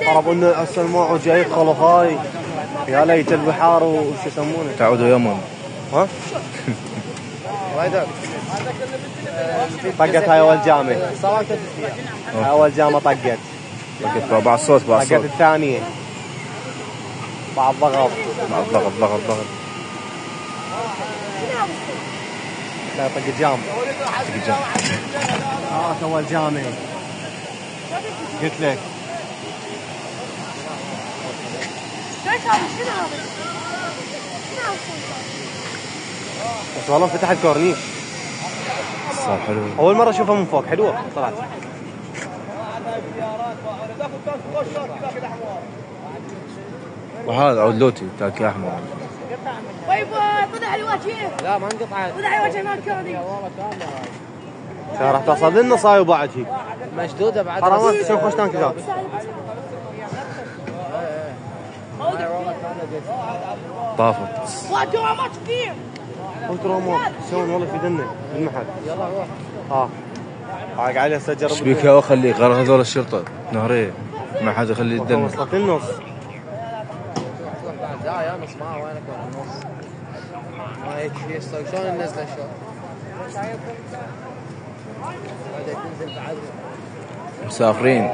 خربوا لنا هسه الموعد جاي يدخلوا هاي يا ليت البحار وش يسمونه تعودوا يمن. ها؟ طقت هاي اول جامه. هاي اول جامه طقت بعد الصوت بعد طقت الصوت. الثانيه بعد ضغط ضغط. لا طق جام. اول جامه قلت لك. بس والله فتح الكورنيش صار حلو. اول مره اشوفها من فوق حلوه طلعت. وهذا عود لوتي تاكي احمر. باي باي فتح الوجه. لا ما انقطعت. فتح الوجه ما كان. راح تصل لنا صايب بعد هي مشدوده بعد. حرامات شوف خوش تانك ذاك. طافت. دوامات كثير. قلت رومو شلون والله في دنا بالمحل. يلا روح. قاعد عليه سجل. ايش بيك يا خلي غير هذول الشرطه نهريه ما حد يخلي يدنا. وصلت النص. لا يا نص ما وينك ولا النص. ما هيك شلون ننزله شلون؟ مسافرين.